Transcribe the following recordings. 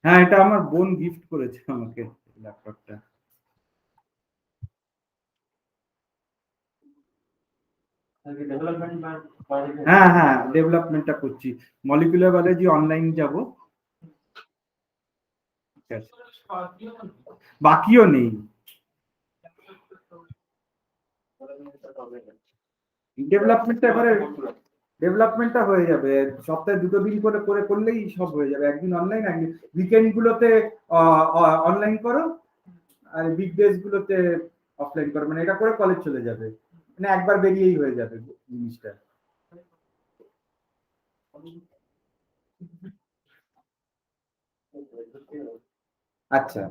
হ্যাঁ, এটা আমার বোন গিফট করেছে আমাকে ল্যাপটপটা। হ্যাঁ হ্যাঁ, ডেভেলপমেন্টটা করছি, মলিকুলার বায়োলজি অনলাইন যাব। বাকিও নেই, ডেভেলপমেন্টটা হয়ে যাবে সপ্তাহে 2 দিন করে করে করলেই সব হয়ে যাবে। একদিন অনলাইন, একদিন উইকেন্ড গুলোতে অনলাইন করো, আর উইক ডেজ গুলোতে অফলাইন করো, মানে এটা করে কলেজ চলে যাবে, মানে একবার বেরিয়েই হয়ে যাবে জিনিসটা। আচ্ছা,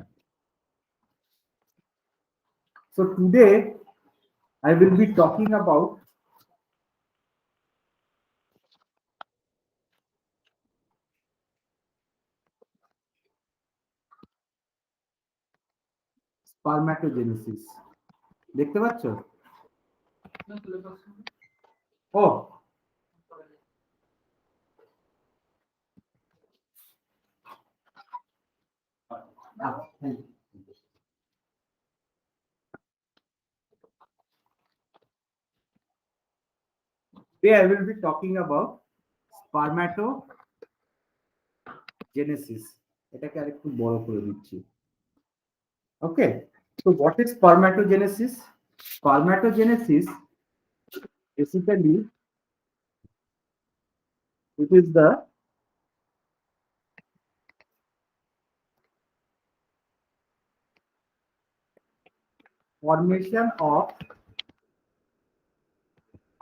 so today I will be talking about spermatogenesis. দেখতে পাচ্ছ? ও today I will be talking about spermatogenesis. এটাকে আরেকটু বড় করে দিচ্ছি। Okay, so what is spermatogenesis? Spermatogenesis basically it is the formation of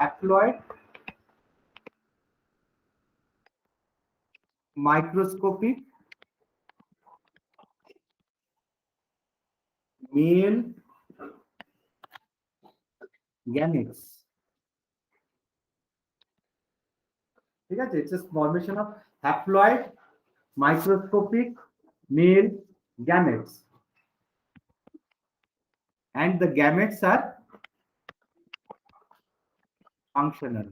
haploid microscopic male gametes. ঠিক আছে, it's a formation of haploid microscopic male gametes, and the gametes are functional.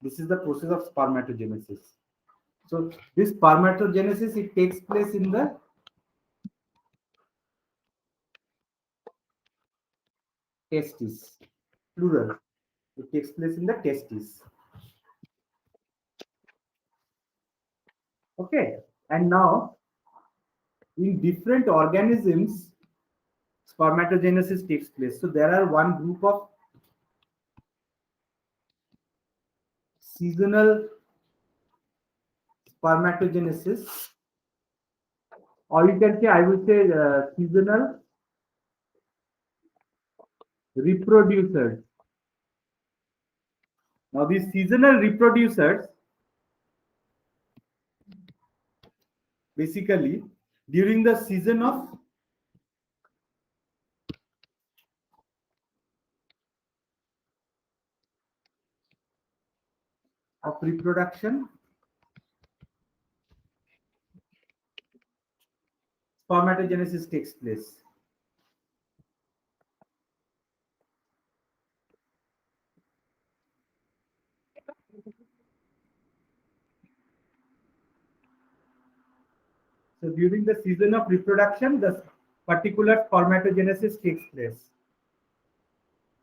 This is the process of spermatogenesis. So this spermatogenesis, it takes place in the testis, plural. It takes place in the testis. Okay, and now in different organisms spermatogenesis takes place. So there are one group of seasonal spermatogenesis, or you can say, I would say, seasonal reproducers. Now these seasonal reproducers basically during the season of reproduction, spermatogenesis takes place. So during the season of reproduction, the particular spermatogenesis takes place,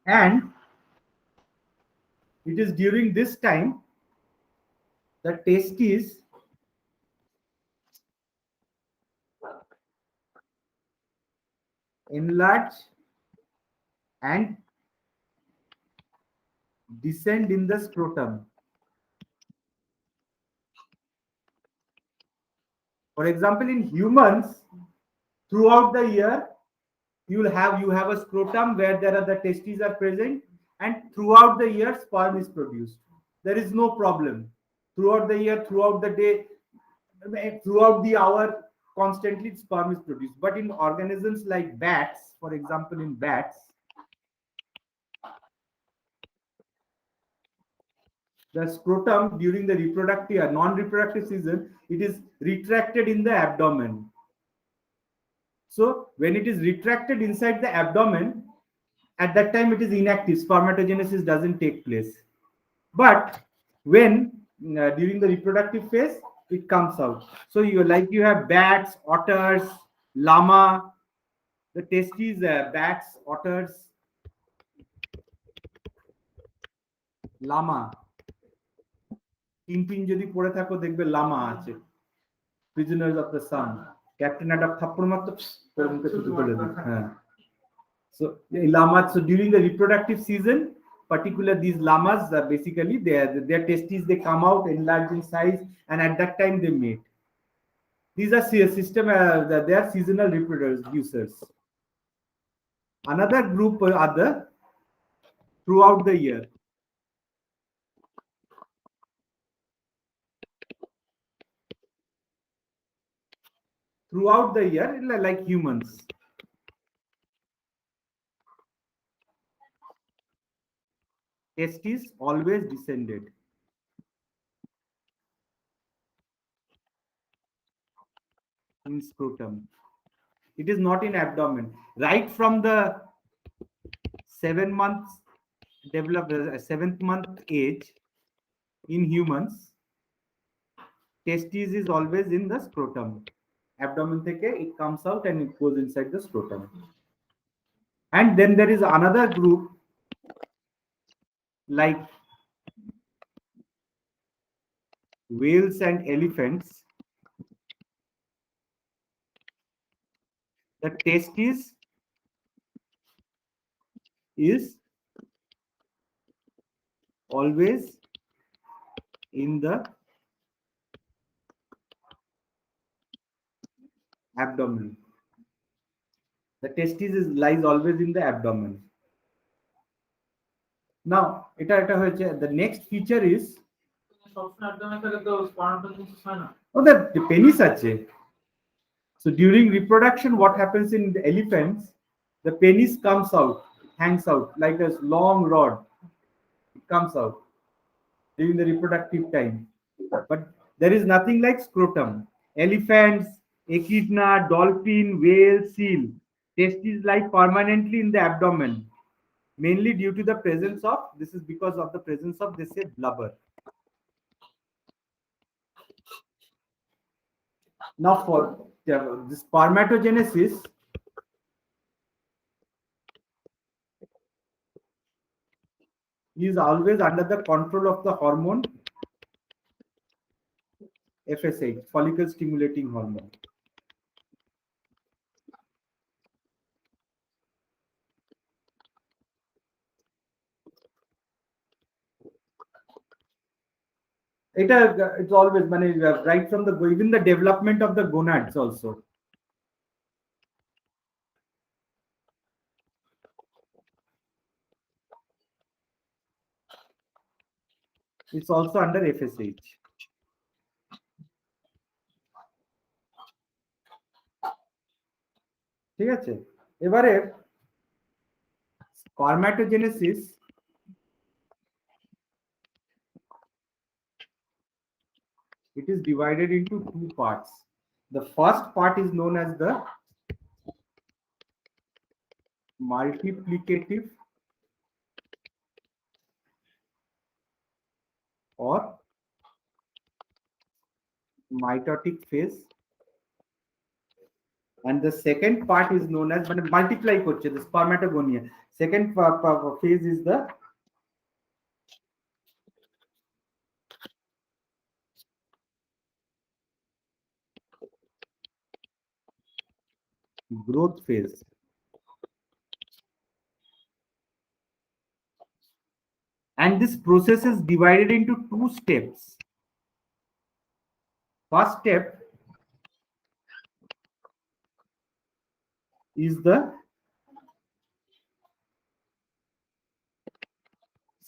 and it is during this time the testes enlarge and descend in the scrotum. For example, in humans, throughout the year, you have a scrotum where there are the testes are present, and throughout the year sperm is produced. There is no problem. Throughout the year, throughout the day, throughout the hour, constantly sperm is produced. But in organisms like bats, for example, in bats, the scrotum during the reproductive or non-reproductive season, it is retracted in the abdomen. So when it is retracted inside the abdomen, at that time it is inactive, spermatogenesis doesn't take place. But when during the reproductive phase, it comes out. So you have bats, otters, llama. The testes, bats, otters, llama. তিন যদি পড়ে থাকো দেখবে লামা আছে। Prisoners of the Sun. Captain Haddock থাপ্পড় মারতো, তোর মুখে থুতু ফেলে দিত। হ্যাঁ। So llamas. So during the reproductive season, particular these llamas basically their testes they come out, enlarge in size, and at that time they mate. These are system they are seasonal reproducers. Another group are the throughout the year. Throughout the year, like humans. Testes always descended. In scrotum. It is not in abdomen. Right from the 7 months seventh month age in humans, testes is always in the scrotum. Abdomen theke it comes out and it goes inside the scrotum. And then there is another group like whales and elephants. The testis is always in the abdomen. The testis lies always in the abdomen. Now, the next feature is the penis ache. So during reproduction, what happens in the elephants? The penis comes out, hangs out like a long rod. It comes out during the reproductive time. But there is nothing like scrotum. Elephants, echidna, dolphin, whale, seal, testes lie permanently in the abdomen, mainly due to the presence of, this is because of the presence of, they say, blubber. Now for the spermatogenesis, is always under the control of the hormone FSH, follicle stimulating hormone. It's always right from the even the development of the gonads also. It's also under FSH. ঠিক আছে, এবারে spermatogenesis it is divided into two parts. The first part is known as the multiplicative or mitotic phase, and the second part is known as multiply korche, the spermatogonia. Second phase is the growth phase. And this process is divided into two steps. First step is the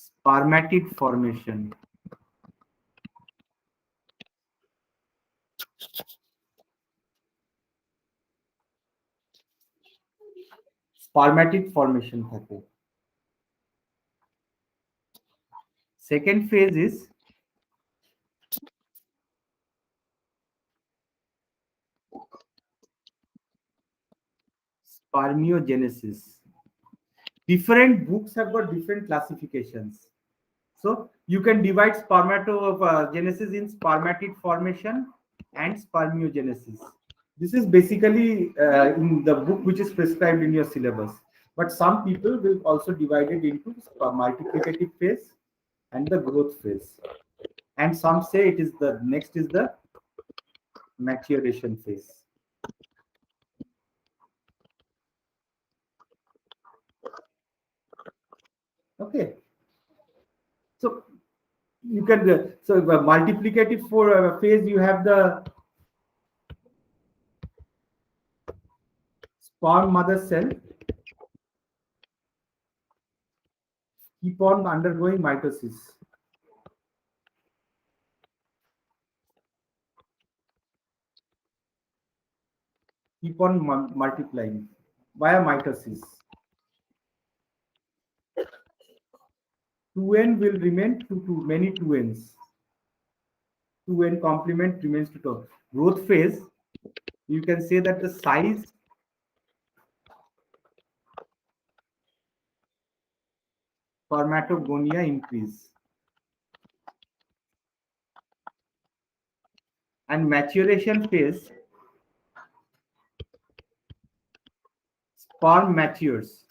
spermatid formation. Spermatid formation থাকে. Second phase is spermiogenesis. Different books have got different classifications. So You can divide spermatogenesis in spermatid formation and spermiogenesis. This is basically in the book which is prescribed in your syllabus. But some people will also divide it into multiplicative phase and the growth phase. And some say it is the next is the maturation phase. Okay. So you can so the multiplicative for phase, you have the sperm mother cell keep on undergoing mitosis. Keep on multiplying via mitosis. 2n will remain to many 2n's. 2n complement remains to 2. Growth phase, you can say that the size spermatogonia increase. And maturation phase, sperm matures.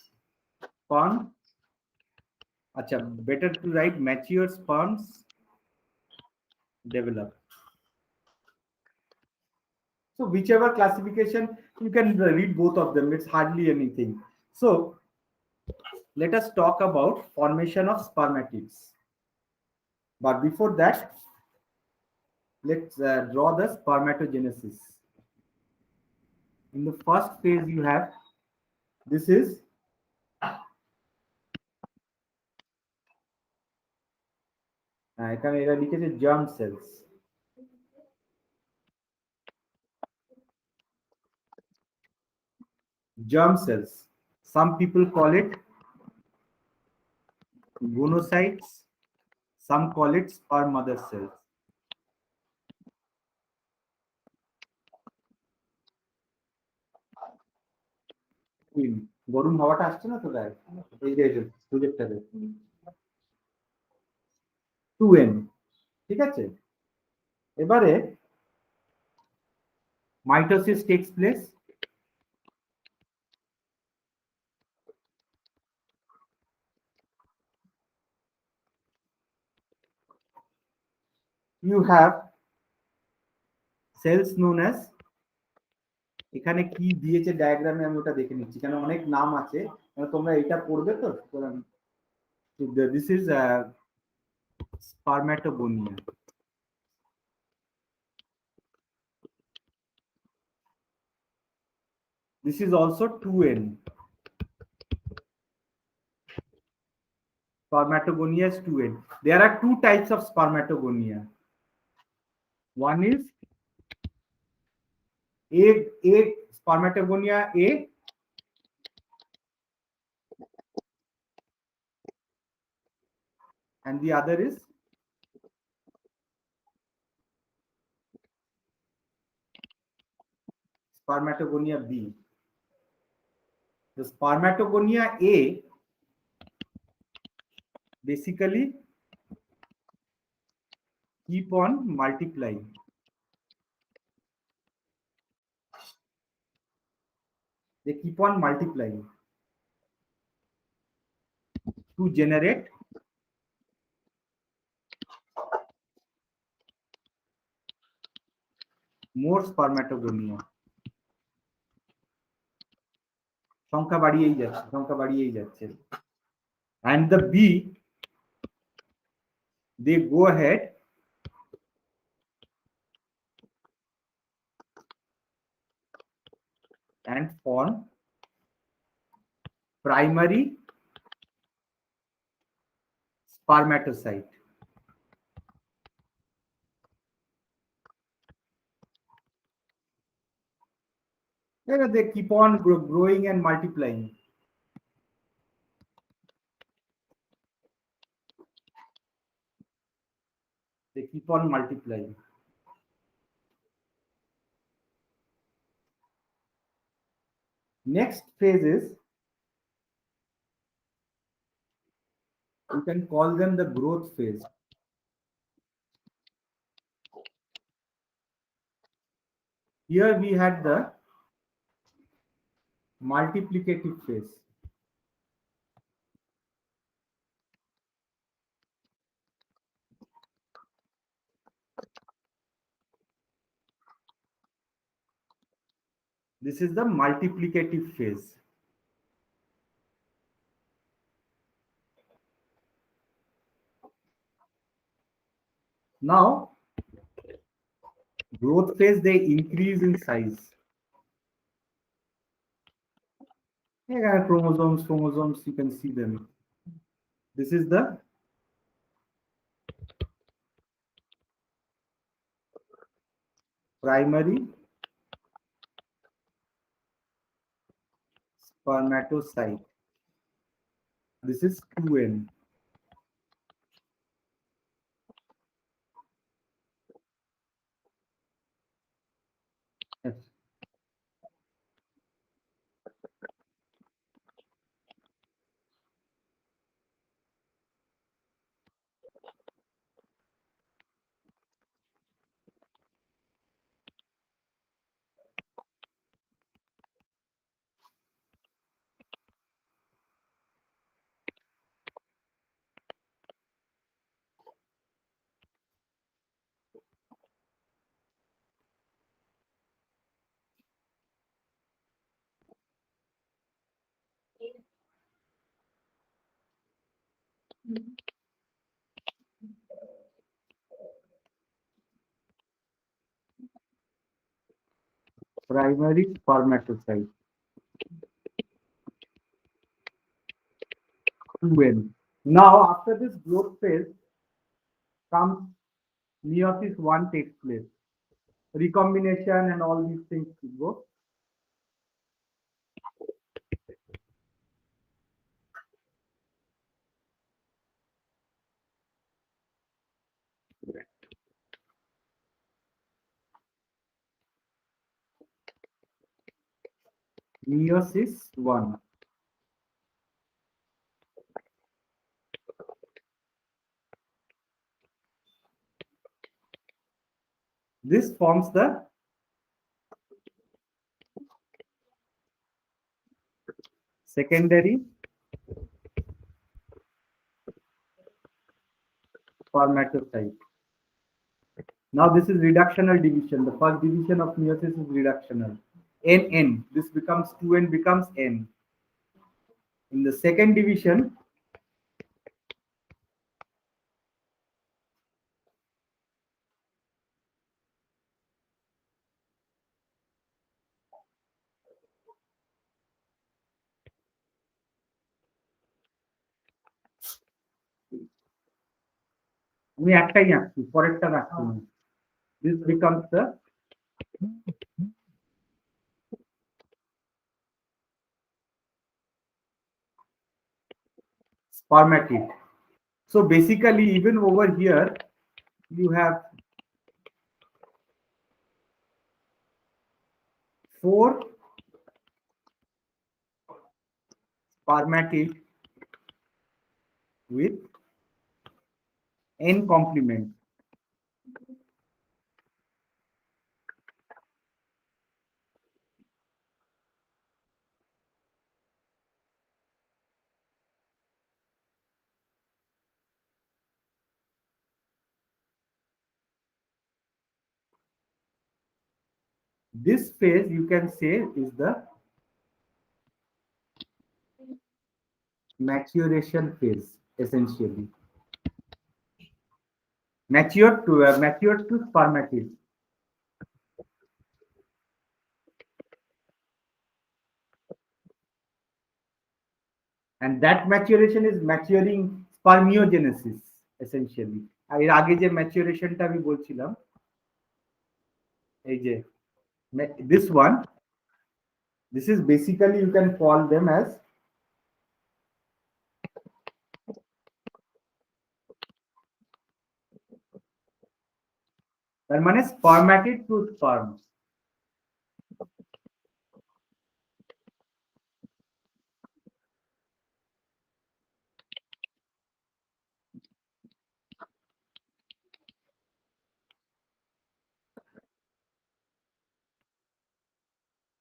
Sperm, acha, better to write mature sperms develop. So whichever classification, you can read both of them. It's hardly anything. So let us talk about formation of spermatids. But before that, let's draw the spermatogenesis. In the first phase, you have this is এখানে এরা লিখেছে germ cells. Germ cells. Some people call it gonocytes. Some call it sperm mother cells. গরম হাওয়াটা আসছে না তো গায়ে এই যে প্রজেক্টরে 2n ঠিক আছে এবারে mitosis takes place you have cells known as এখানে কি দিয়েছে ডায়াগ্রামে আমি ওটা দেখে নিচ্ছি কারণ অনেক নাম আছে তোমরা এটা পড়বে তো this is spermatogonia. This is also 2n. Spermatogonia is 2n. There are two types of spermatogonia. One is A spermatogonia A, and the other is spermatogonia B. The spermatogonia A basically keep on multiplying. They keep on multiplying to generate more spermatogonia. সংখ্যা বাড়িয়েই যাচ্ছে and the B they go ahead and form primary spermatocyte. They keep on growing and multiplying. They keep on multiplying. Next phase is, you can call them the growth phase. Here we had the multiplicative phase. This is the multiplicative phase. Now, growth phase, they increase in size. Yeah, chromosomes, you can see them. This is the primary spermatocyte. This is 2N. Yes. Primary spermatocyte, 2N. Now, after this growth phase comes meiosis 1 takes place. Recombination and all these things go. Meiosis 1. This forms the secondary spermatocyte. Now this is reductional division. The first division of meiosis is reductional. N. This becomes 2N becomes N. In the second division, আমি একটাই আঁকছি, পরেরটা রাখছি না। This becomes the spermatid. So basically, even over here, you have 4 spermatid with N complement. This phase you can say is the maturation phase, essentially. Matured to spermatid. And that maturation is maturing spermiogenesis, essentially. এর আগে যে ম্যাচুরেশনটা আমি বলছিলাম, এই যে this one, this is basically you can call them as তার মানে spermatid to sperm.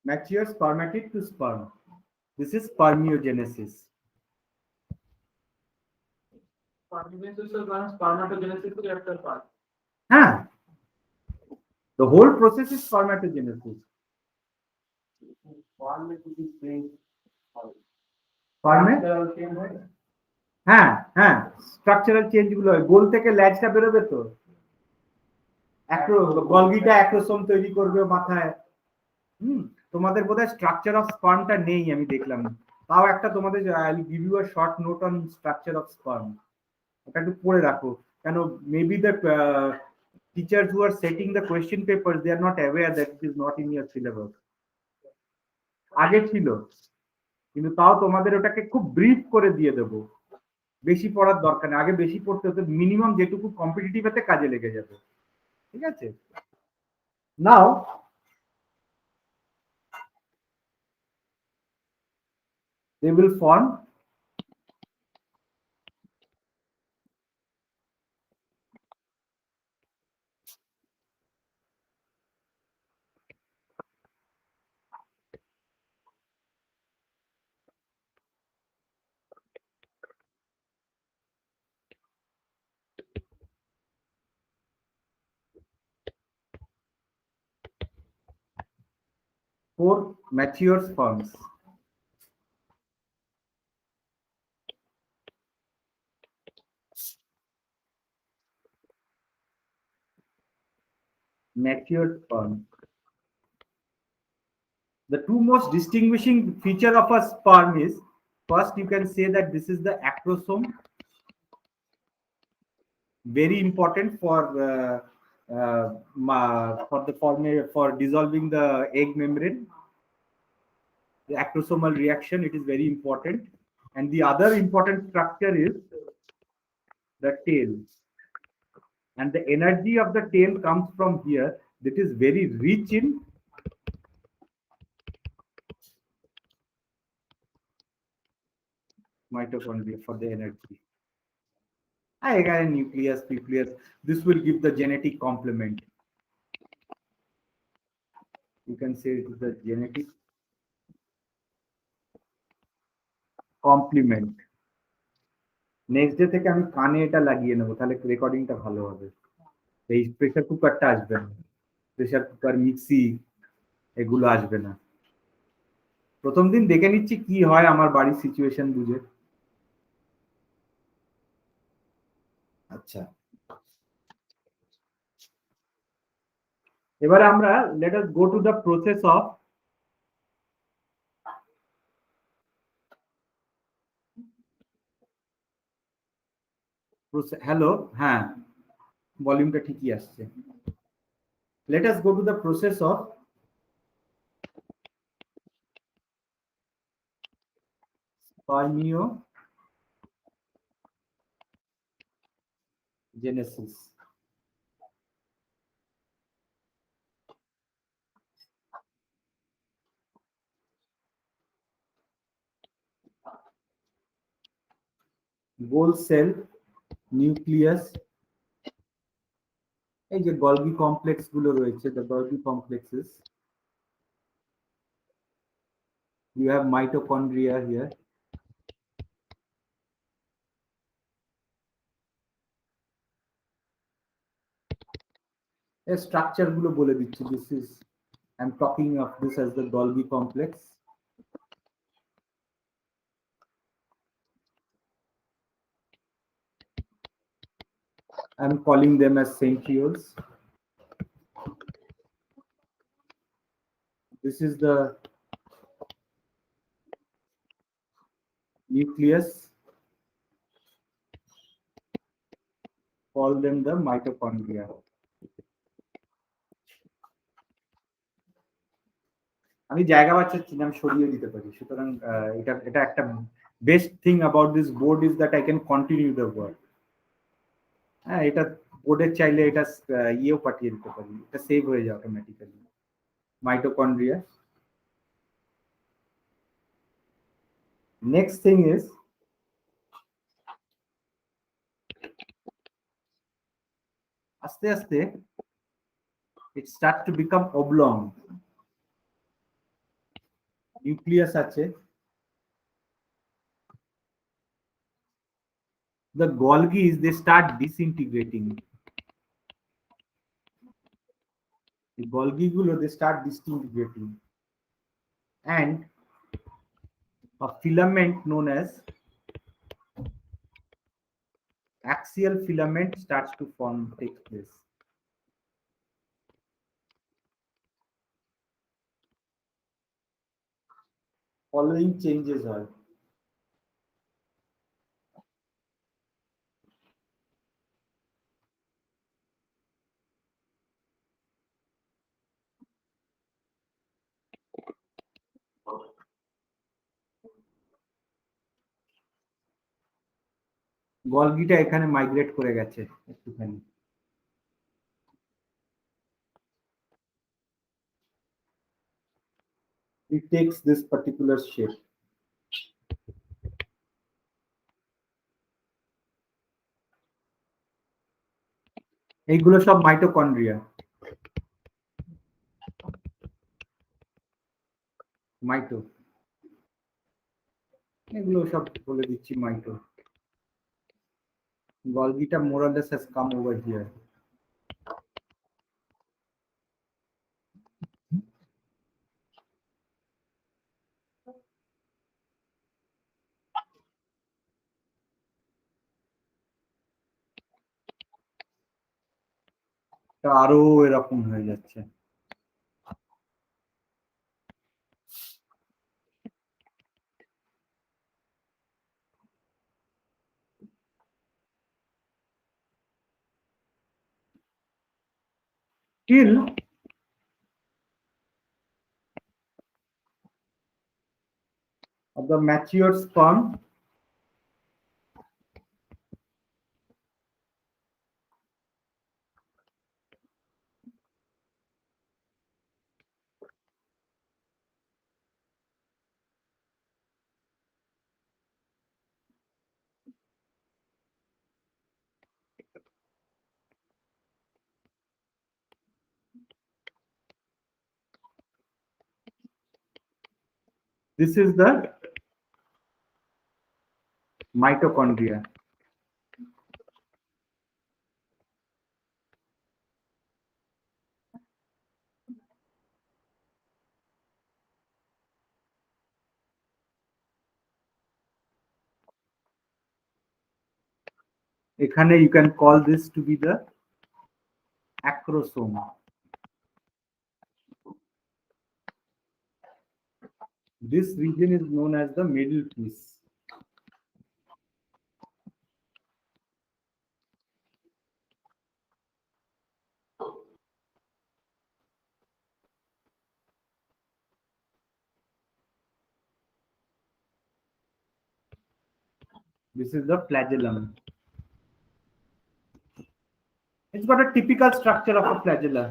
mature spermatid to sperm. This is spermiogenesis. Spermatogenesis is after part. Huh? The whole process is spermatogenesis. Forme? হ্যাঁ হ্যাঁ structural change গুলো হয় গোল থেকে ল্যাজটা বেরোবে তো গলগিটা অ্যাক্রোসোম তৈরি করবে মাথায় তোমাদের বোধহয় স্ট্রাকচার অফ স্পার্মটা নেই আমি দেখলাম তাও একটা তোমাদের I give you a short note on structure of sperm ওটা একটু পড়ে রাখো কেন maybe the teachers who are setting the question papers they are not aware that it is not in your syllabus আগে ছিল কিন্তু তাও তোমাদের ওটাকে খুব ব্রিফ করে দিয়ে দেবো বেশি পড়ার দরকার নেই আগে বেশি পড়তে হতো মিনিমাম যেটুকু কম্পিটিটিভ এতে কাজে লেগে যাবে ঠিক আছে নাও they will form four mature sperms. Mature sperm. The two most distinguishing feature of a sperm is first you can say that this is the acrosome, very important for dissolving the egg membrane. The acrosomal reaction it is very important, and the other important structure is the tail. And the energy of the tail comes from here. That is very rich in mitochondria for the energy. Again, nucleus. This will give the genetic complement. You can say it is the genetic complement. Next day থেকে আমি কানে এটা লাগিয়ে নেবো তাহলে রেকর্ডিংটা ভালো হবে এই প্রেসার কুকারটা আসবে না প্রেসার কুকার মিক্সি এগুলো আসবে না প্রথম দিন দেখে নিচ্ছি কি হয় আমার বাড়ির সিচুয়েশন বুঝে আচ্ছা এবারে আমরা let us go to the process of hello হ্যাঁ ভলিউমটা ঠিকই আসছে let us go to the process of spermiogenesis. গোল সেল নিউক্লিয়াস এই যে গলগি কমপ্লেক্স গুলো রয়েছে the Golgi complexes you have mitochondria here এই স্ট্রাকচার গুলো বলে দিচ্ছি this is I'm talking of this as the Golgi complex I'm calling them as centrioles this is the nucleus call them the mitochondria আমি জায়গা বাঁচাচ্ছি না আমি সরিয়ে দিতে পারি সুতরাং এটা একটা best thing about this board is that I can continue the work হ্যাঁ এটা বোর্ডের চাইলে এটা ইয়েও পাঠিয়ে দিতে পারি এটা সেভ হয়ে যায় automatically mitochondria next thing is আস্তে আস্তে it starts to become oblong nucleus আছে, the Golgis they start disintegrating. The Golgi গুলো they start disintegrating, and a filament known as axial filament starts to form takes place. Following changes হয়। গলগিটা এখানে migrate করে গেছে একটুখানি। It takes this particular shape. এইগুলো সব mitochondria. মাইটো, এগুলো সব বলে দিচ্ছি মাইটো। Golgita more or less has come over here. আরো এরকম হয়ে যাচ্ছে। Till of the matured sperm this is the mitochondria. এখানে you can call this to be the acrosome. This region is known as the middle piece. This is the flagellum. It's got a typical structure of a flagella.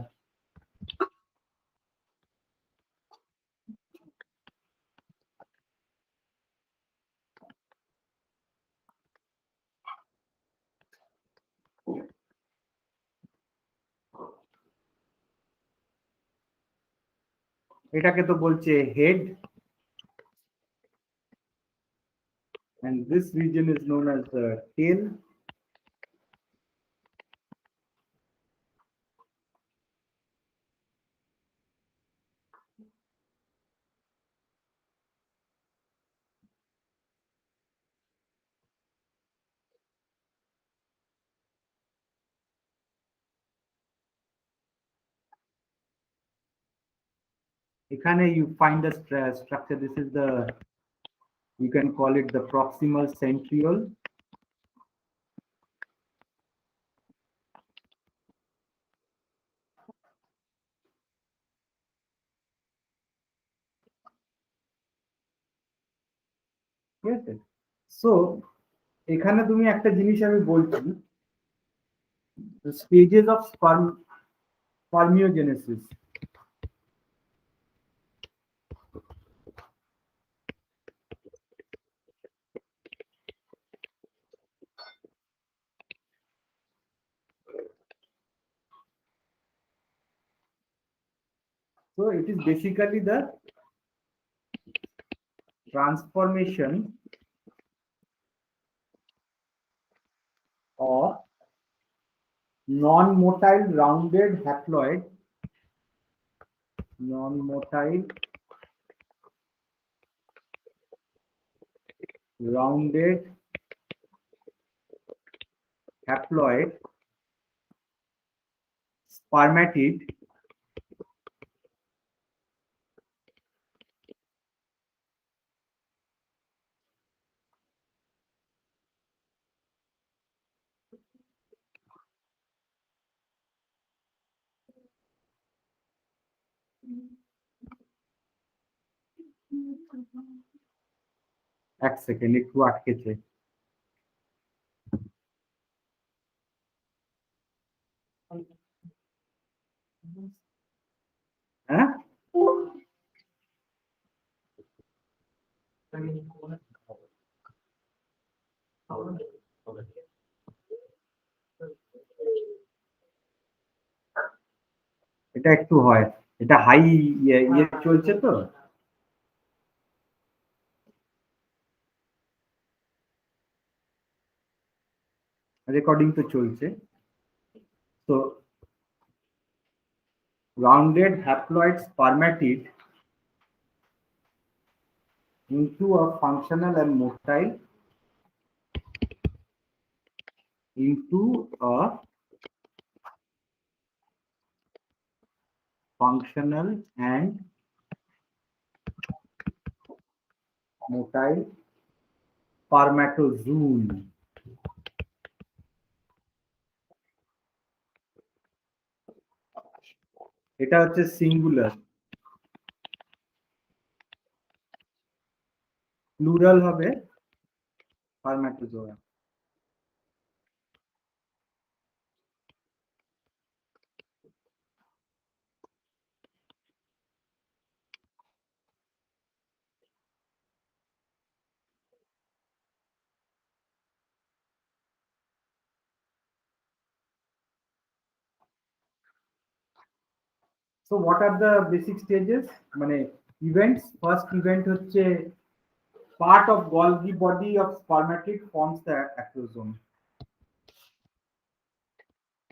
এটাকে তো বলছে head, and this region is known as the tail. এখানে you find the structure. This is the, you can call it the proximal centriole. ঠিক আছে? So এখানে তুমি একটা জিনিস আমি বলছি, the stages of spermiogenesis. So it is basically the transformation of non-motile rounded haploid spermatid এক সেকেন্ড একটু আটকেছে হ্যাঁ এটা একটু হয় এটা হাই ইয়ে চলছে তো রেকর্ডিং তো চলছে তো rounded haploid spermatid into a functional and motile spermatozoon এটা হচ্ছে সিঙ্গুলার প্লুরাল হবে spermatozoa So what are the basic stages মানে events first event হচ্ছে part of Golgi body of spermatid forms the acrosome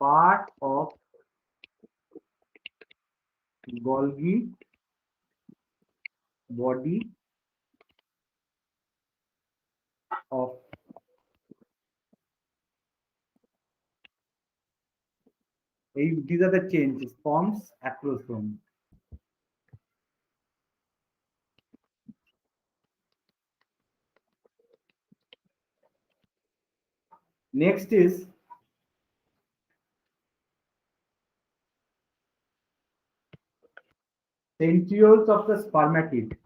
part of Golgi body of these are the changes forms acrosome next is centrioles of the spermatid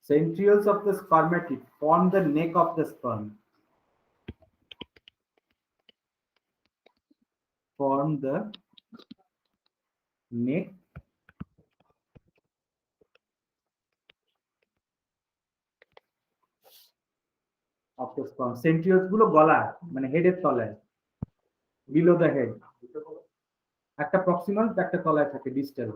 centrioles of the spermatid form the neck of the sperm form the neck of the sperm centrioles গুলো গলায় মানে হেডের তলায় below the head একটা proximal একটা তলায় থাকে distal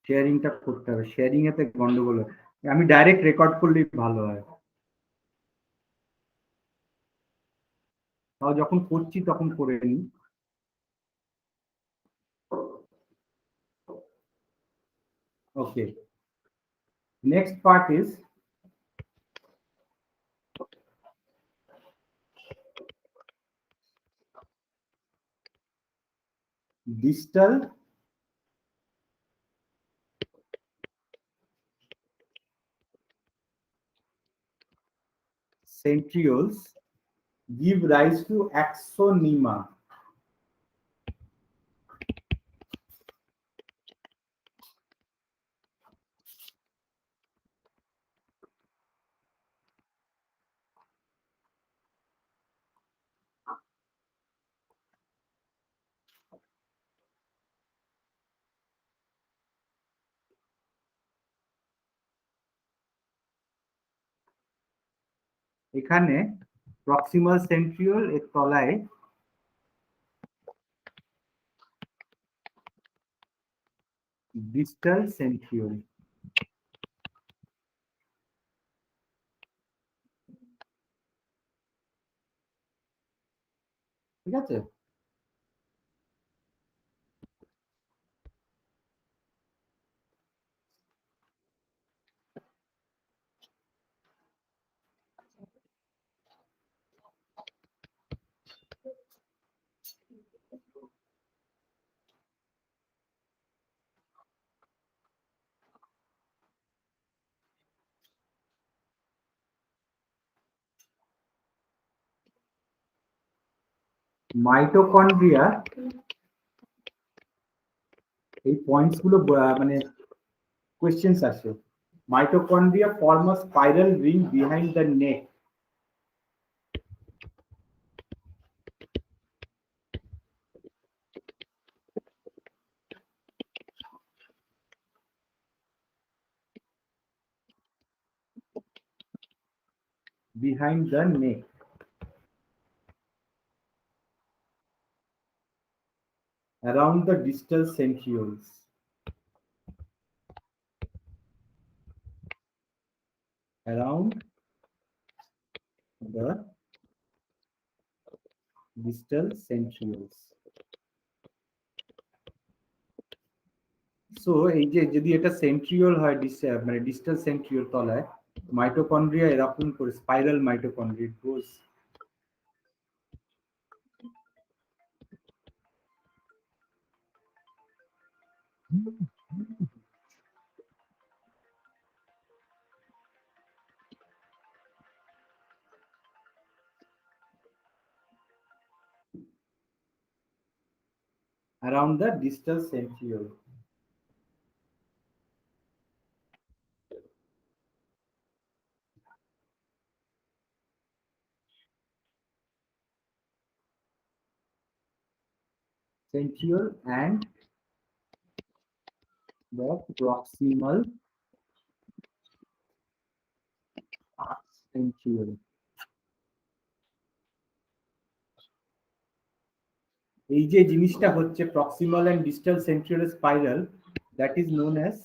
শেয়ারিংটা করতে হবে শেয়ারিং এতে গন্ডগোল হয় আমি ডাইরেক্ট রেকর্ড করলেই ভালো হয় তাও যখন করছি তখন করে নিই okay next part is distal centrioles give rise to axonema. এখানে প্রক্সিমাল সেন্ট্রিওল এর তলায় ডিস্টাল সেন্ট্রিওল। ঠিক আছে, মাইটোকন্ড্রিয়া এই পয়েন্টস গুলো মানে কোয়েশ্চেন্স আসে। Mitochondria form a spiral ring behind the neck. Behind the neck, around the distal centrioles, around the distal centrioles. So এই যে যদি এটা সেন্ট্রিওল হয়, মানে ডিস্টাল সেন্ট্রিওল তলায়, মাইটোকন্ড্রিয়া এরকম করে spiral mitochondria goes around the distal centriole. Centriole and the proximal centriole. এই যে জিনিসটা হচ্ছে proximal and distal centriole spiral, that is known as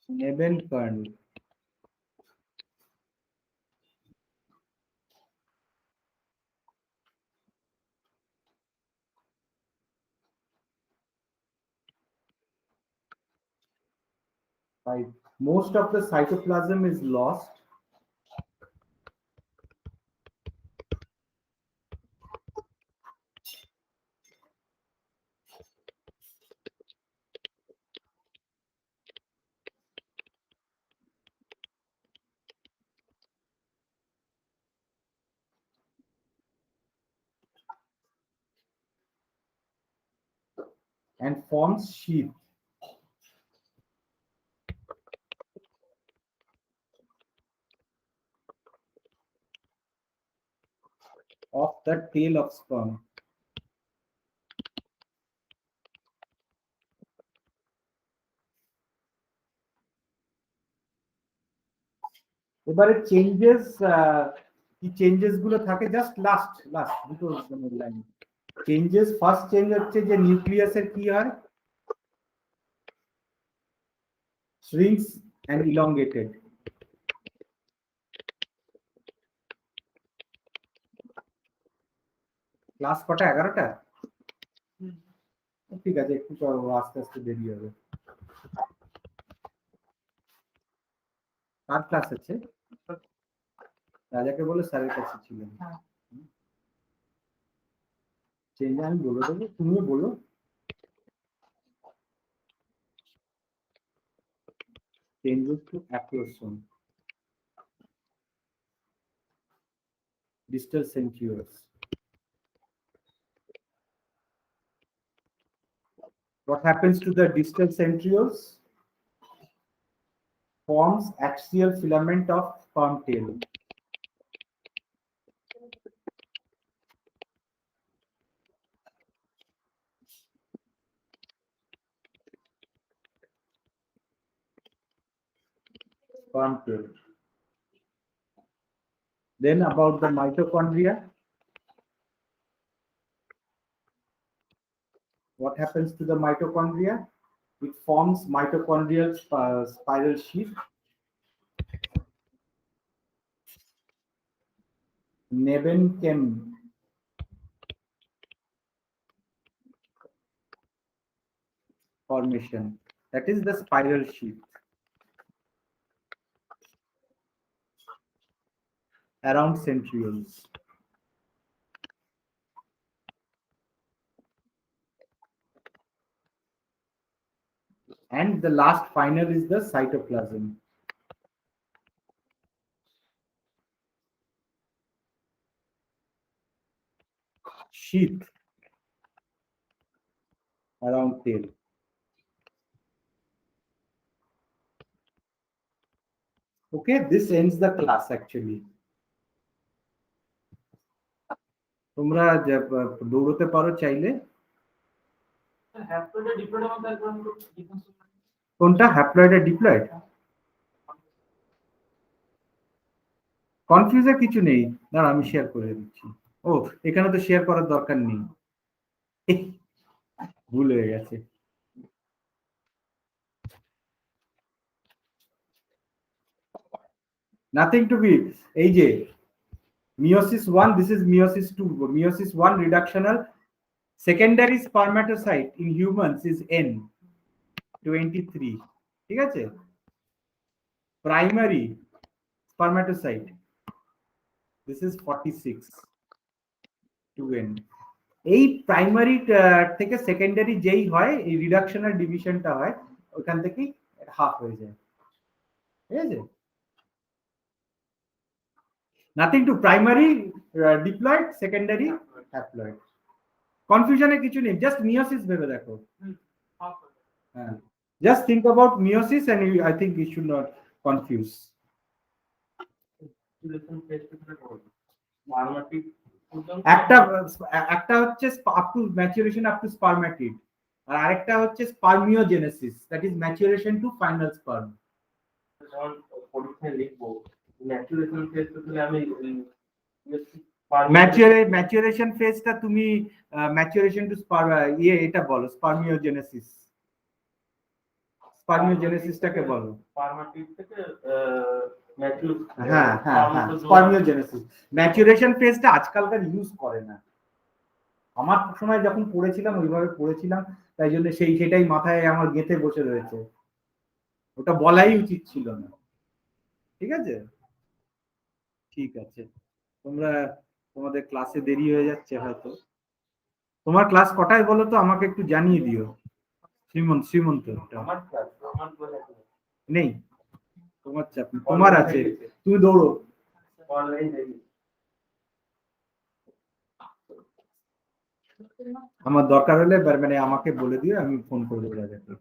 Nebenkern. Right. Most of the cytoplasm is lost and forms sheath of the tail of sperm. এবারে changes কি changes গুলো থাকে, just last দুটো line changes. First change হচ্ছে যে নিউক্লিয়াসের কি হয়, shrinks and elongated. ক্লাস কটা, 11টা? ঠিক আছে, একটু আস্তে আস্তে দেরি হবে। কার ক্লাস আছে? রাজাকে বলে স্যারের কাছে ছিলেন। চেঞ্জ আমি বলে দেবো, তুমিও বলো। Changes to accretion. Distal centrioles. What happens to the distal centrioles? Forms axial filament of sperm tail. Sperm tail. Then about the mitochondria. What happens to the mitochondria? It forms mitochondrial spiral sheath. Nebenchem formation. That is the spiral sheath around centrioles. And the last final is the cytoplasm. Sheath around tail. Okay, this ends the class actually. তোমরা দৌড়তে পারো চাইলে। কোনটা haploid আর diploid? কনফিউজে কিছু নেই, দাঁড়া আমি share করে দিচ্ছি। ও এখানে তো শেয়ার করার দরকার নেই, ভুল হয়ে গেছে। নাথিং টু বি, এই যে meiosis 1, this is meiosis 2. Meiosis 1 reductional secondary spermatocyte in humans is N 23, ঠিক আছে? Primary spermatocyte, this is 46, 2N. এই প্রাইমারি থেকে সেকেন্ডারি যেই হয়, এই রিডাকশনাল ডিভিশনটা হয়, ওখান থেকেই হাফ হয়ে যায়, ঠিক আছে? Nothing to primary diploid, secondary haploid. কনফিউশনে কিছু নেই, জাস্ট মিওসিস ভেবে দেখো। হ্যাঁ, just think about meiosis and I think you should not confuse. একটা হচ্ছে up to maturation up to spermatid, আর আরেকটা হচ্ছে spermiogenesis, that is maturation to final sperm. পরীক্ষায় লিখবো ম্যাচুরেশন ফেজ, তাহলে আমি ম্যাচুরেশন ফেজটা তুমি ম্যাচুরেশন টু এটা বলো, স্পারমিওজেনেসিস। স্পারমিওজেনেসিসটাকে বলো। স্পারম্যাটিড থেকে ম্যাচুর। হ্যাঁ হ্যাঁ হ্যাঁ, স্পারমিওজেনেসিস। ম্যাচুরেশন ফেজটা আজকালকার ইউজ করে না, আমার সময় যখন পড়েছিলাম ওইভাবে পড়েছিলাম, তাই জন্য সেটাই মাথায় আমার গেঁথে বসে রয়েছে, ওটা বলাই উচিত ছিল না, ঠিক আছে? ঠিক আছে, তোমরা তোমাদের ক্লাসে দেরি হয়ে যাচ্ছে হয়তো। তোমার ক্লাস কটায় বলো তো, আমাকে একটু জানিয়ে দিও। শ্রীমন্ত নেই, তোমার চাপ, তোমার আছে, তুমি দৌড়ো। আমার দরকার হলে মানে আমাকে বলে দিও, আমি ফোন করে দেবো।